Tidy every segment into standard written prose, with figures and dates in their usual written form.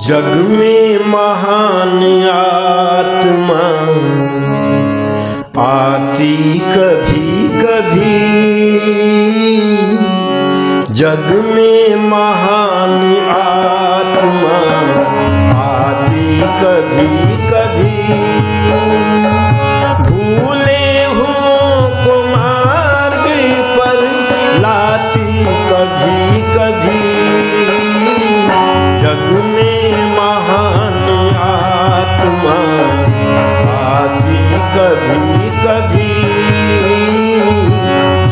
जग में महान आत्मा आती कभी कभी, जग में महान आत्मा आती कभी कभी, भूले हुओं को मार्ग पर लाती कभी कभी। जग में महान आत्मा आती कभी कभी,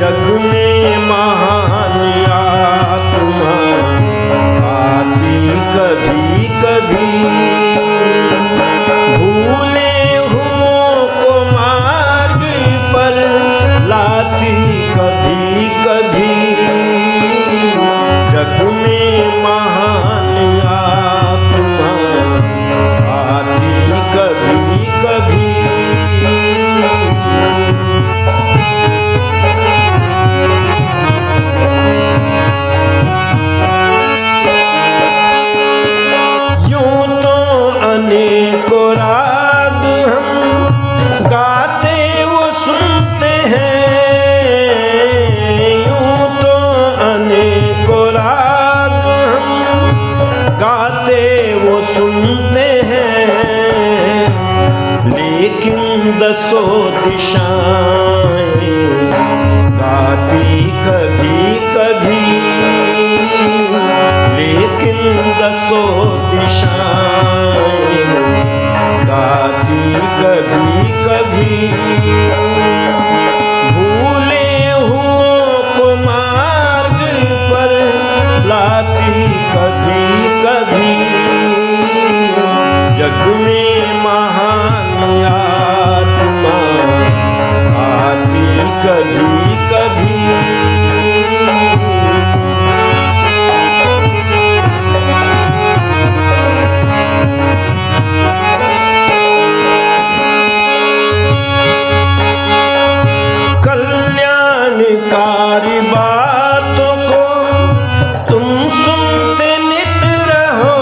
जग में महान आत्मा आती कभी कभी, भूले हुओं को मार्ग पर लाती कभी कभी। जग में महान आत्मा आती कभी कभी। यूं तो अनेकों राग हम गाते वो सुनते हैं, यूं तो अनेकों राग हम गाते वो सुनते हैं, लेकिन दसों दिशाएं गाती कभी कभी, लेकिन दसों दिशाएं गाती कभी कभी। भूले हुओं को मार्ग पर लाती कभी कभी। जग में महान आत्मा आती कभी कभी। कल्याणकारी बातों को तुम सुनते नित रहो,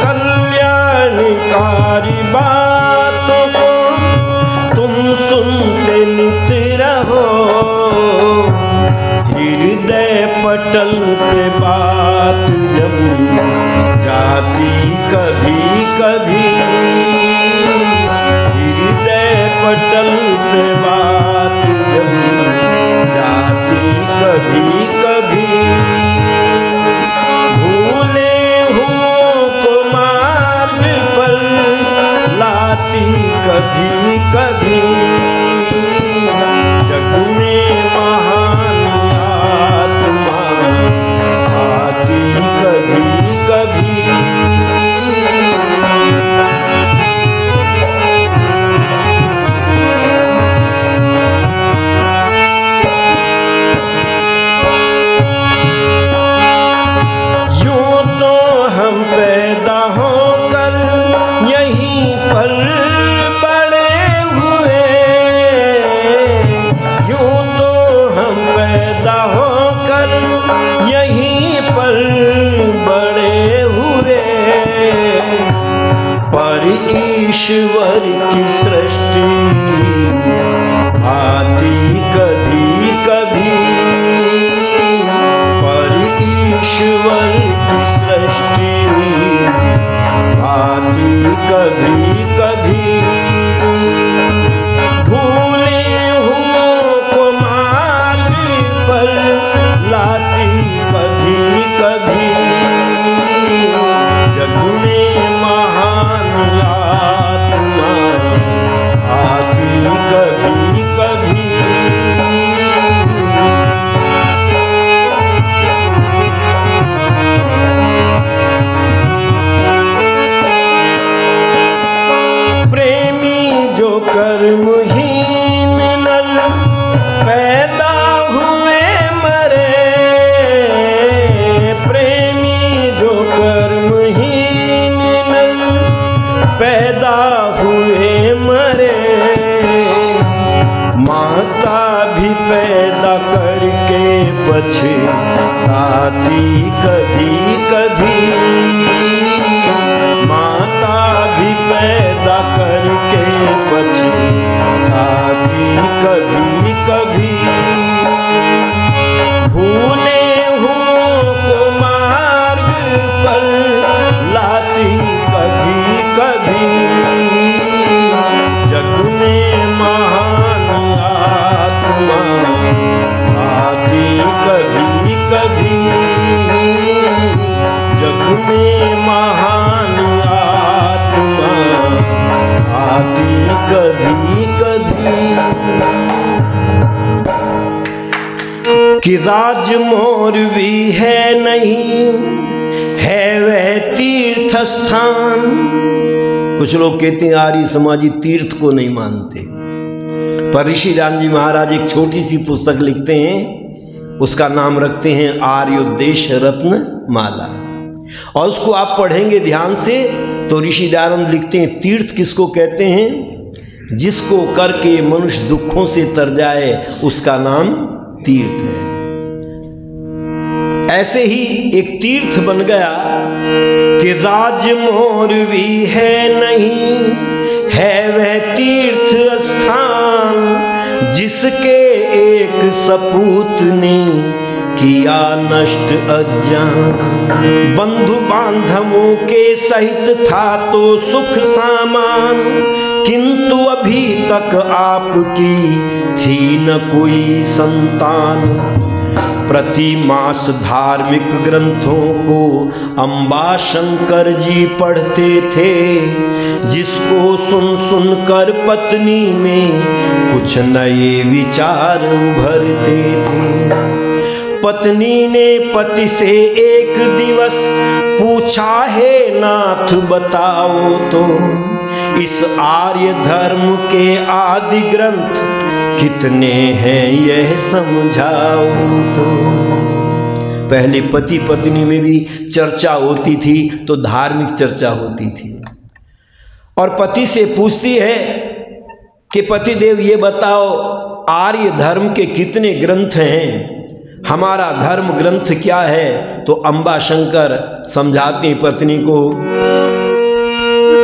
कल्याणकारी बातों को तुम सुनते नित रहो। हृदय पटल पे बात जम जाती कभी कभी, हृदय पटल पे बात जम जाती कभी कभी। भूले हुओं को मार्ग पर लाती कभी कभी। जग में महान आत्मा आती कभी कभी। हम पैदा होकर यहीं पर बड़े हुए, यूं तो हम पैदा होकर यहीं पर बड़े हुए, पर ईश्वर की सृष्टि आती कभी कभी, पर ईश्वर की सृष्टि आती कभी कभी। भूले हुओं को मार्ग पर लाती कभी कभी। जग में महान आत्मा आती कभी कभी। कर्महीन नर पैदा हुए मरे, प्रेमी जो कर्महीन नर पैदा आती कभी कभी, माता भी पैदा करके पछताती कभी कभी, भूले हुओं को मार्ग पर लाती कभी कभी, जग में महान आत्मा आती कभी कभी, जग में महान आत्मा आती कभी कभी। कि राज मोर भी है नहीं, है वह तीर्थ स्थान। कुछ लोग कहते हैं आर्य समाजी तीर्थ को नहीं मानते, पर ऋषि राम जी महाराज एक छोटी सी पुस्तक लिखते हैं, उसका नाम रखते हैं आर्योद्देश रत्न माला, और उसको आप पढ़ेंगे ध्यान से तो ऋषि दयानंद लिखते हैं तीर्थ किसको कहते हैं, जिसको करके मनुष्य दुखों से तर जाए उसका नाम तीर्थ है। ऐसे ही एक तीर्थ बन गया कि राज मोर भी है नहीं, है वह तीर्थ स्थान, जिसके एक सपूत ने किया नष्ट अज्ञान। बंधु बांधवों के सहित था तो सुख सामान, किंतु अभी तक आपकी थी न कोई संतान। प्रति मास धार्मिक ग्रंथों को अम्बा शंकर जी पढ़ते थे, जिसको सुन सुन कर पत्नी में कुछ नए विचार उभरते थे। पत्नी ने पति से एक दिवस पूछा, हे नाथ बताओ तो इस आर्य धर्म के आदि ग्रंथ कितने हैं यह समझाओ तो। पहले पति पत्नी में भी चर्चा होती थी तो धार्मिक चर्चा होती थी, और पति से पूछती है कि पतिदेव ये बताओ आर्य धर्म के कितने ग्रंथ हैं, हमारा धर्म ग्रंथ क्या है। तो अम्बा शंकर समझाते पत्नी को,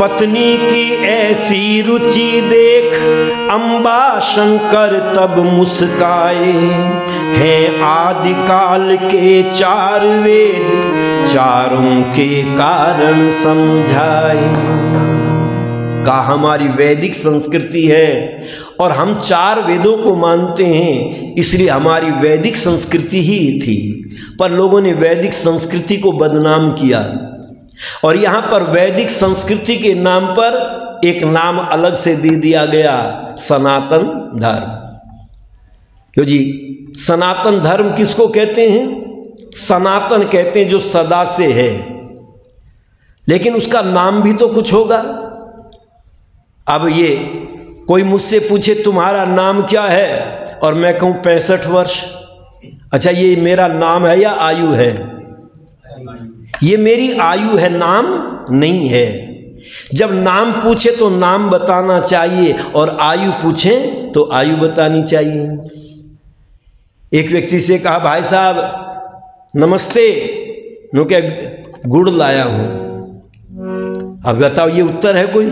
पत्नी की ऐसी रुचि देख अम्बा शंकर तब मुस्काए, हैं आदिकाल के 4 वेद, चारों के कारण समझाए। कहा हमारी वैदिक संस्कृति है और हम 4 वेदों को मानते हैं, इसलिए हमारी वैदिक संस्कृति ही थी, पर लोगों ने वैदिक संस्कृति को बदनाम किया, और यहाँ पर वैदिक संस्कृति के नाम पर एक नाम अलग से दे दिया गया, सनातन धर्म। क्यों जी, सनातन धर्म किसको कहते हैं? सनातन कहते हैं जो सदा से है, लेकिन उसका नाम भी तो कुछ होगा। अब ये कोई मुझसे पूछे तुम्हारा नाम क्या है, और मैं कहूँ 65 वर्ष, अच्छा ये मेरा नाम है या आयु है? ये मेरी आयु है, नाम नहीं है। जब नाम पूछे तो नाम बताना चाहिए, और आयु पूछे तो आयु बतानी चाहिए। एक व्यक्ति से कहा, भाई साहब नमस्ते, नो क्या गुड़ लाया हूं। अब बताओ ये उत्तर है? कोई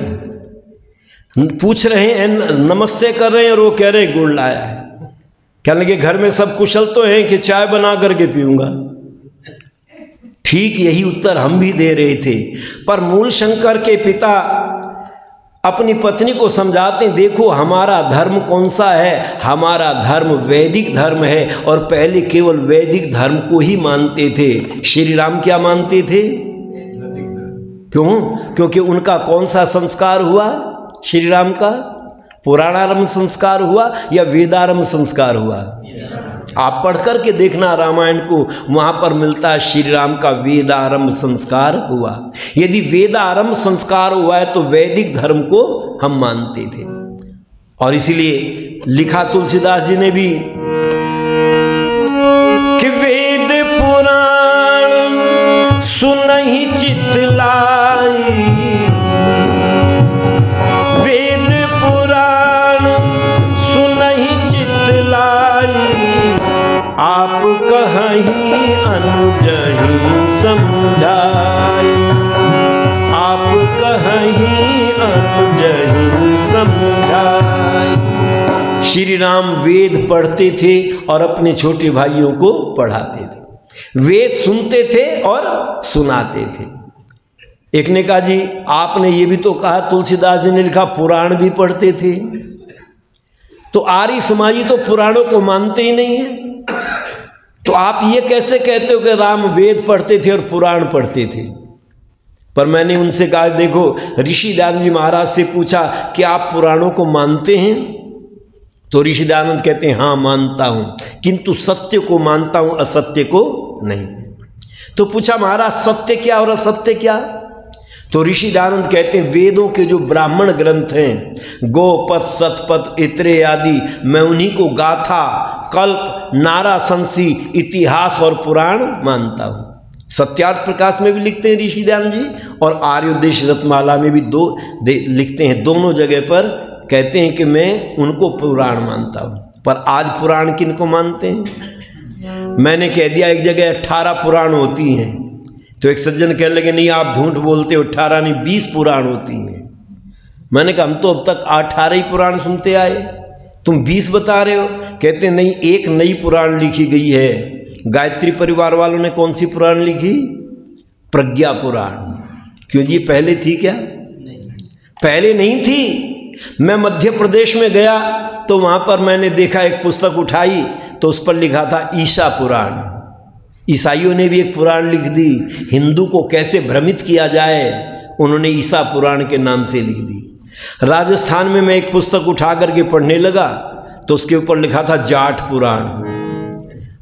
पूछ रहे हैं, नमस्ते कर रहे हैं, और वो कह रहे हैं गुड़ लाया है। कहने लगे घर में सब कुशल तो हैं कि चाय बना करके पीऊंगा। ठीक यही उत्तर हम भी दे रहे थे, पर मूल शंकर के पिता अपनी पत्नी को समझाते हैं, देखो हमारा धर्म कौन सा है, हमारा धर्म वैदिक धर्म है, और पहले केवल वैदिक धर्म को ही मानते थे। श्री राम क्या मानते थे? क्यों? क्योंकि उनका कौन सा संस्कार हुआ? श्री राम का पुराणारंभ संस्कार हुआ या वेदारंभ संस्कार हुआ? आप पढ़ करके देखना रामायण को, वहां पर मिलता है श्री राम का वेदारंभ संस्कार हुआ। यदि वेदारंभ संस्कार हुआ है तो वैदिक धर्म को हम मानते थे, और इसीलिए लिखा तुलसीदास जी ने भी कि वेद पुराण सुनहि चित लाई, वेद पुराण सुनहि चित लाई, आप कह कहीं अनुजही समझाई, आप कहीं अनुजही समझाई। श्री राम वेद पढ़ते थे और अपने छोटे भाइयों को पढ़ाते थे। वेद सुनते थे और सुनाते थे। एक ने कहा जी आपने ये भी तो कहा, तुलसीदास जी ने लिखा पुराण भी पढ़ते थे। तो आर्य समाजी तो पुराणों को मानते ही नहीं है, तो आप ये कैसे कहते हो कि राम वेद पढ़ते थे और पुराण पढ़ते थे? पर मैंने उनसे कहा देखो, ऋषि दयानंद जी महाराज से पूछा कि आप पुराणों को मानते हैं? तो ऋषि दयानंद कहते हैं हाँ मानता हूं, किंतु सत्य को मानता हूं, असत्य को नहीं। तो पूछा महाराज सत्य क्या और असत्य क्या? तो ऋषि दयानंद कहते हैं वेदों के जो ब्राह्मण ग्रंथ हैं, गोपथ सतपथ इतरे आदि, मैं उन्हीं को गाथा कल्प नारा संसी इतिहास और पुराण मानता हूं। सत्यार्थ प्रकाश में भी लिखते हैं ऋषि दयानंद जी, और आर्योदेश रत्नमाला में भी लिखते हैं। दोनों जगह पर कहते हैं कि मैं उनको पुराण मानता हूं। पर आज पुराण किनको मानते हैं? मैंने कह दिया एक जगह 18 पुराण होती हैं, तो एक सज्जन कहने लगे नहीं आप झूठ बोलते हो, 18 नहीं 20 पुराण होती हैं। मैंने कहा हम तो अब तक 18 ही पुराण सुनते आए, तुम 20 बता रहे हो। कहते नहीं एक नई पुराण लिखी गई है। गायत्री परिवार वालों ने कौन सी पुराण लिखी? प्रज्ञा पुराण। क्यों जी पहले थी क्या? पहले नहीं थी। मैं मध्य प्रदेश में गया तो वहां पर मैंने देखा, एक पुस्तक उठाई तो उस पर लिखा था ईशा पुराण। ईसाइयों ने भी एक पुराण लिख दी, हिंदू को कैसे भ्रमित किया जाए, उन्होंने ईसा पुराण के नाम से लिख दी। राजस्थान में मैं एक पुस्तक उठा करके पढ़ने लगा तो उसके ऊपर लिखा था जाट पुराण।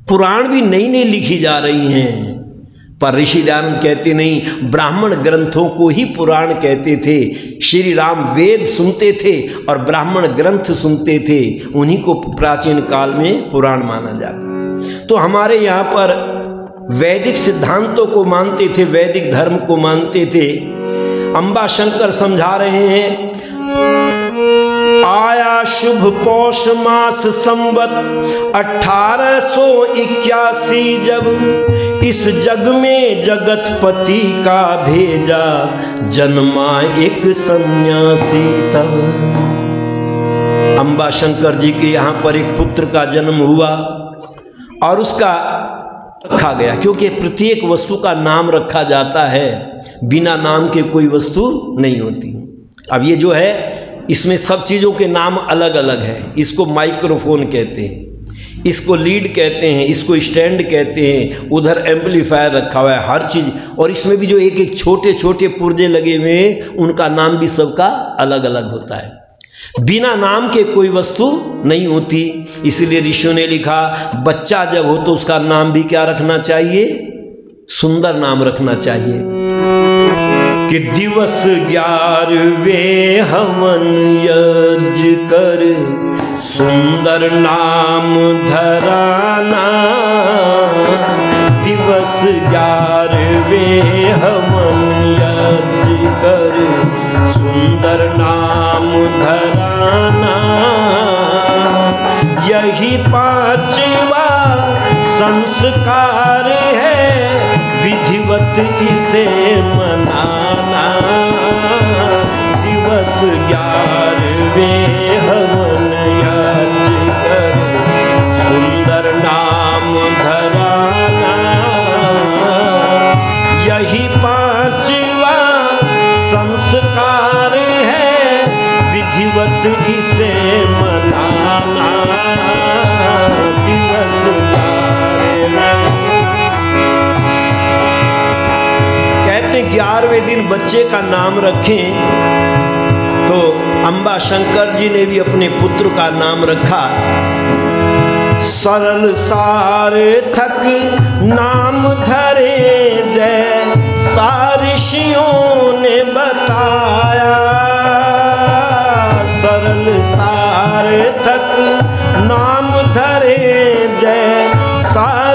पुराण भी नई नई लिखी जा रही हैं। पर ऋषि दयानंद कहते नहीं, ब्राह्मण ग्रंथों को ही पुराण कहते थे। श्री राम वेद सुनते थे और ब्राह्मण ग्रंथ सुनते थे, उन्हीं को प्राचीन काल में पुराण माना जाता। तो हमारे यहाँ पर वैदिक सिद्धांतों को मानते थे, वैदिक धर्म को मानते थे। अंबा शंकर समझा रहे हैं, आया शुभ पौष मास संवत 1881 जब इस जग में जगतपति का भेजा जन्मा एक सन्यासी तब। अंबा शंकर जी के यहाँ पर एक पुत्र का जन्म हुआ और उसका रखा गया, क्योंकि प्रत्येक वस्तु का नाम रखा जाता है, बिना नाम के कोई वस्तु नहीं होती। अब ये जो है इसमें सब चीज़ों के नाम अलग अलग हैं। इसको माइक्रोफोन कहते हैं, इसको लीड कहते हैं, इसको स्टैंड कहते हैं, उधर एम्पलीफायर रखा हुआ है, हर चीज़। और इसमें भी जो एक एक छोटे छोटे पुर्जे लगे हुए हैं, उनका नाम भी सबका अलग अलग होता है। बिना नाम के कोई वस्तु नहीं होती। इसलिए ऋषियों ने लिखा बच्चा जब हो तो उसका नाम भी क्या रखना चाहिए? सुंदर नाम रखना चाहिए। कि दिवस 11वें हवन यज्ञ कर सुंदर नाम धराना। दिवस 11वें हवन यज्ञ कर सुंदर नाम धराना। यही 5वां संस्कार है विधिवत इसे मनाना। दिवस 11वें हवन यज्ञ कर सुंदर नाम धराना। यही 5वां संस्कार है विधिवत इसे मनाना। दिवस 11वें दिन बच्चे का नाम रखें, तो अंबा शंकर जी ने भी अपने पुत्र का नाम रखा सरल सार्थक नाम धरे जय ऋषियों ने बताया। सरल सार्थक नाम धरे जय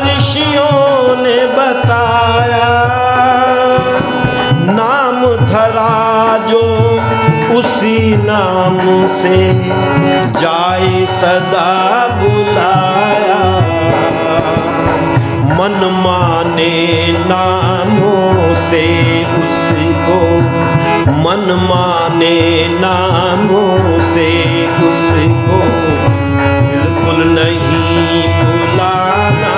ऋषियों ने बताया। नाम धरा जो उसी नाम से जाए सदा बुलाया। मन माने नामों से उसको, मन माने नामों से उसको, बिल्कुल नहीं बुलाना।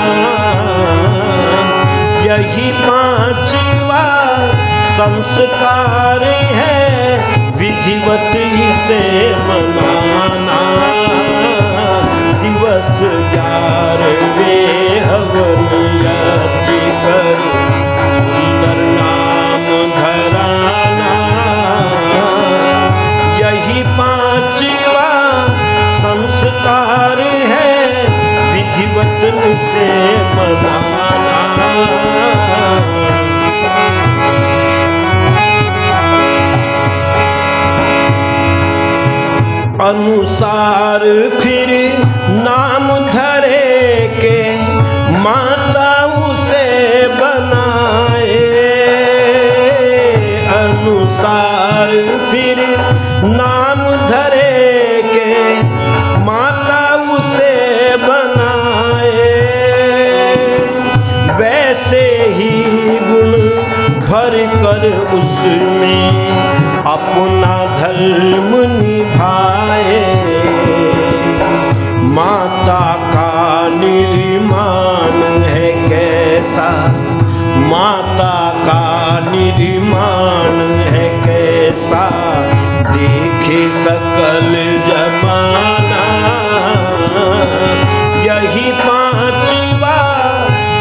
यही पांचवा संस्कार है, विधिवत इसे मनाना। दिवस 11वें हवन यज्ञ कर, सुंदर नाम धराना। यही पांचवा संस्कार है, विधिवत इसे मनाना। अनुसार फिर नाम धरे के, माता उसे बनाए। अनुसार फिर नाम धरे के, माता उसे बनाए। वैसे ही गुण भर कर उसमें अपना धर्म निभाए। माता का निर्माण है कैसा, माता का निर्माण है कैसा, देखे सकल जमाना। यही पांचवा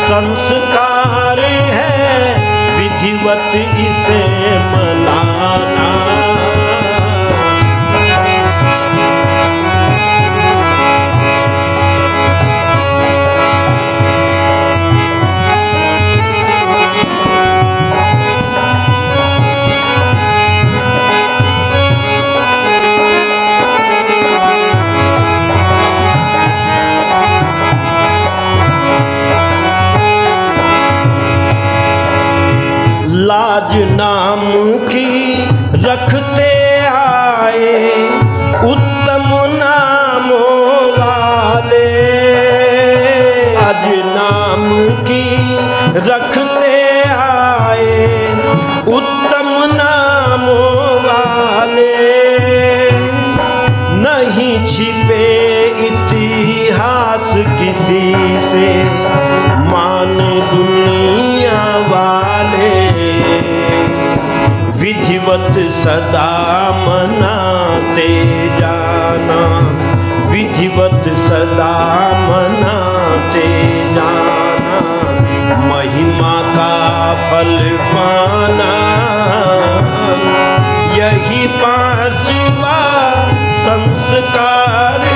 संस्कार है, विधिवत इसे मनाना। लाज नाम की रखते आए, उत्तम नामों वाले। लाज नाम की रखते आए, उत्तम नामों वाले। नहीं छिपे इतिहास किसी से, मान दुनिया वाले। विधिवत सदा मनाते जाना, विधिवत सदा मनाते जाना। महिमा का फल पाना, यही पांचवा संस्कार,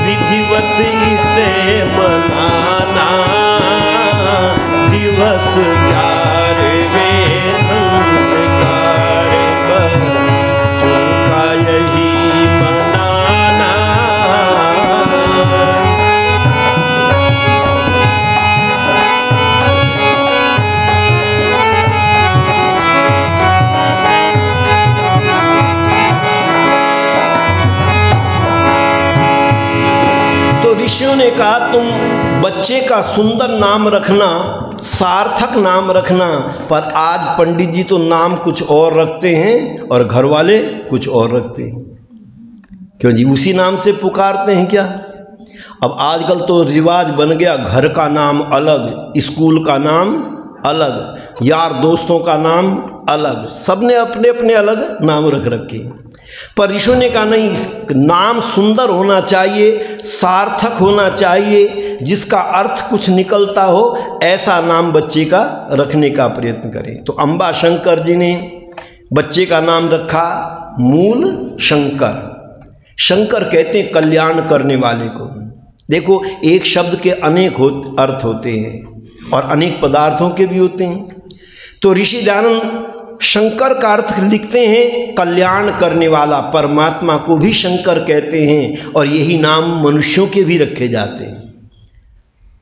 विधिवत इसे मनाना। दिवस 11वें संस्कार बच्चों का यही मनाना। तो ऋषियों ने कहा तुम बच्चे का सुंदर नाम रखना, सार्थक नाम रखना। पर आज पंडित जी तो नाम कुछ और रखते हैं और घर वाले कुछ और रखते हैं। क्यों जी, उसी नाम से पुकारते हैं क्या? अब आजकल तो रिवाज बन गया, घर का नाम अलग, स्कूल का नाम अलग, यार दोस्तों का नाम अलग, सबने अपने अपने अलग नाम रख रखे। पर ऋषियों ने कहा नहीं, नाम सुंदर होना चाहिए, सार्थक होना चाहिए, जिसका अर्थ कुछ निकलता हो, ऐसा नाम बच्चे का रखने का प्रयत्न करें। तो अम्बा शंकर जी ने बच्चे का नाम रखा मूल शंकर। शंकर कहते हैं कल्याण करने वाले को। देखो, एक शब्द के अनेक अर्थ होते हैं और अनेक पदार्थों के भी होते हैं। तो ऋषि दयानंद शंकर का अर्थ लिखते हैं कल्याण करने वाला। परमात्मा को भी शंकर कहते हैं और यही नाम मनुष्यों के भी रखे जाते हैं।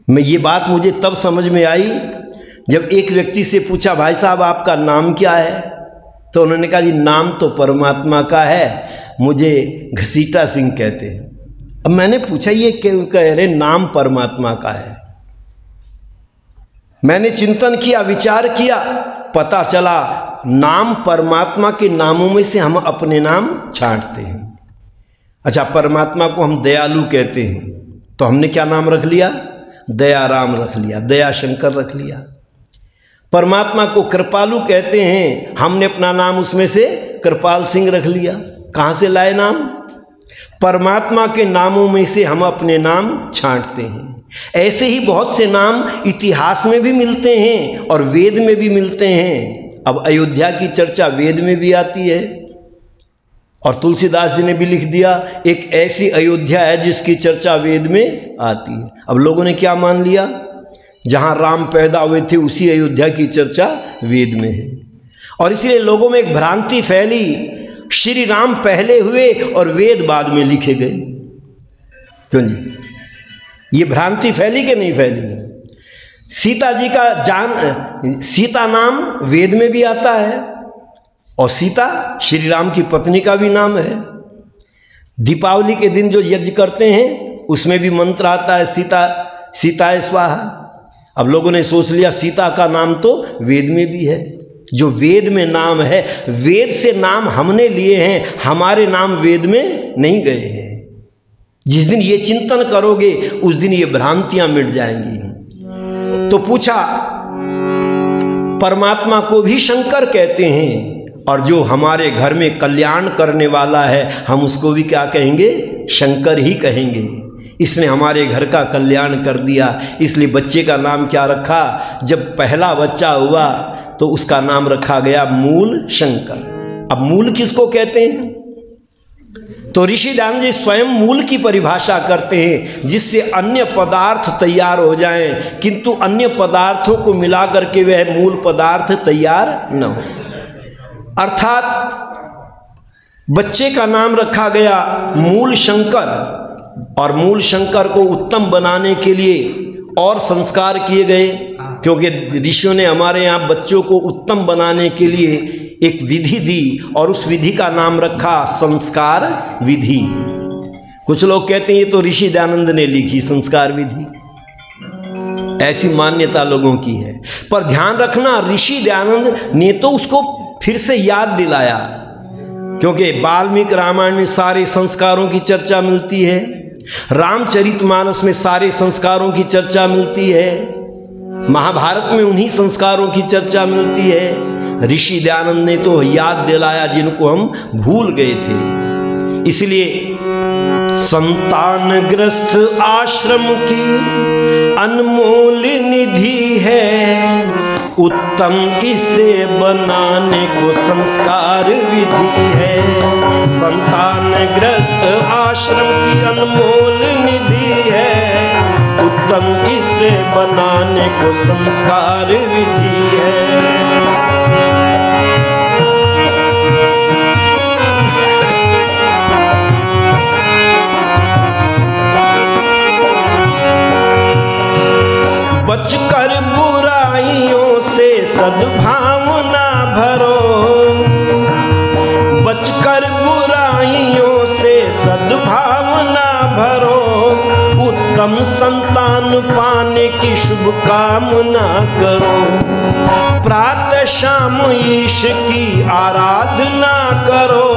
मैं ये बात मुझे तब समझ में आई जब एक व्यक्ति से पूछा, भाई साहब आपका नाम क्या है? तो उन्होंने कहा जी नाम तो परमात्मा का है, मुझे घसीटा सिंह कहते हैं। अब मैंने पूछा ये क्यों कह रहे नाम परमात्मा का है? मैंने चिंतन किया, विचार किया, पता चला नाम परमात्मा के नामों में से हम अपने नाम छांटते हैं। अच्छा, परमात्मा को हम दयालु कहते हैं, तो हमने क्या नाम रख लिया? दयाराम रख लिया, दया शंकर रख लिया। परमात्मा को कृपालु कहते हैं, हमने अपना नाम उसमें से कृपाल सिंह रख लिया। कहाँ से लाए नाम? परमात्मा के नामों में से हम अपने नाम छांटते हैं। ऐसे ही बहुत से नाम इतिहास में भी मिलते हैं और वेद में भी मिलते हैं। अब अयोध्या की चर्चा वेद में भी आती है और तुलसीदास जी ने भी लिख दिया एक ऐसी अयोध्या है जिसकी चर्चा वेद में आती है। अब लोगों ने क्या मान लिया? जहां राम पैदा हुए थे उसी अयोध्या की चर्चा वेद में है। और इसलिए लोगों में एक भ्रांति फैली, श्री राम पहले हुए और वेद बाद में लिखे गए। क्यों जी? ये भ्रांति फैली कि नहीं फैली? सीता जी का सीता नाम वेद में भी आता है और सीता श्री राम की पत्नी का भी नाम है। दीपावली के दिन जो यज्ञ करते हैं उसमें भी मंत्र आता है सीता सीताय स्वाहा। अब लोगों ने सोच लिया सीता का नाम तो वेद में भी है। जो वेद में नाम है, वेद से नाम हमने लिए हैं, हमारे नाम वेद में नहीं गए हैं। जिस दिन ये चिंतन करोगे उस दिन ये भ्रांतियां मिट जाएंगी। तो पूछा, परमात्मा को भी शंकर कहते हैं और जो हमारे घर में कल्याण करने वाला है हम उसको भी क्या कहेंगे? शंकर ही कहेंगे। इसने हमारे घर का कल्याण कर दिया, इसलिए बच्चे का नाम क्या रखा? जब पहला बच्चा हुआ तो उसका नाम रखा गया मूल शंकर। अब मूल किसको कहते हैं? तो ऋषि दयानंद जी स्वयं मूल की परिभाषा करते हैं, जिससे अन्य पदार्थ तैयार हो जाएं, किंतु अन्य पदार्थों को मिला करके वह मूल पदार्थ तैयार न हो। अर्थात बच्चे का नाम रखा गया मूल शंकर और मूल शंकर को उत्तम बनाने के लिए और संस्कार किए गए, क्योंकि ऋषियों ने हमारे यहाँ बच्चों को उत्तम बनाने के लिए एक विधि दी और उस विधि का नाम रखा संस्कार विधि। कुछ लोग कहते हैं ये तो ऋषि दयानंद ने लिखी संस्कार विधि, ऐसी मान्यता लोगों की है। पर ध्यान रखना, ऋषि दयानंद ने तो उसको फिर से याद दिलाया, क्योंकि वाल्मीकि रामायण में सारे संस्कारों की चर्चा मिलती है, रामचरितमानस में सारे संस्कारों की चर्चा मिलती है, महाभारत में उन्हीं संस्कारों की चर्चा मिलती है। ऋषि दयानंद ने तो याद दिलाया जिनको हम भूल गए थे। इसलिए संतानग्रस्त आश्रम की अनमोल निधि है, उत्तम इसे बनाने को संस्कार विधि है। संतानग्रस्त आश्रम की अनमोल निधि है, उत्तम इसे बनाने को संस्कार विधि है। बचकर बुराइयों से सद्भावना भरो, बचकर बुराइयों से सद्भावना भरो, उत्तम संतान पाने की शुभ कामना करो। प्रातः शाम ईश की आराधना करो,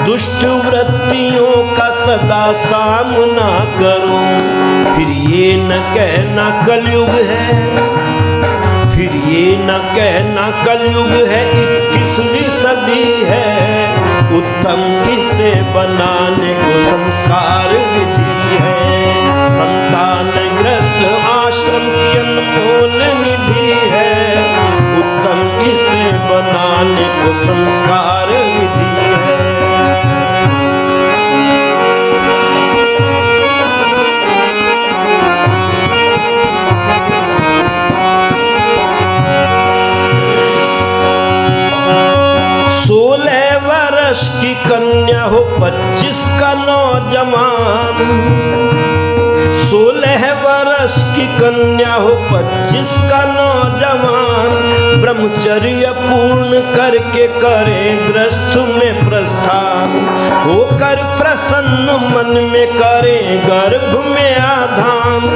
दुष्ट वृत्तियों का सदा सामना करो। फिर ये न कहना कलयुग है, फिर ये न कहना कलयुग है, 21वीं सदी है, उत्तम इसे बनाने को संस्कार विधि है। संतानग्रस्त आश्रम की अनमोल निधि है, उत्तम इसे बनाने को संस्कार विधि है। की कन्या हो 25 का नौजवान, 16 वर्ष की कन्या हो 25 का नौजवान, ब्रह्मचर्य पूर्ण करके करें ग्रस्त में प्रस्थान, होकर प्रसन्न मन में करें गर्भ में आधान,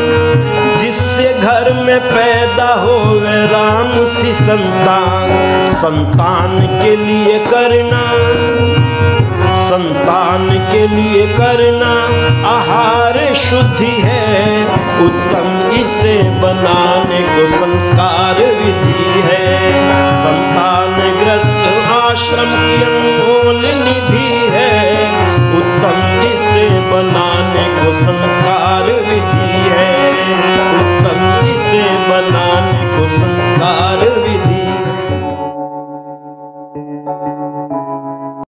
जिससे घर में पैदा होवे राम सी संतान। संतान के लिए करना, संतान के लिए करना आहार शुद्धि है उत्तम, इसे बनाने को संस्कार विधि है।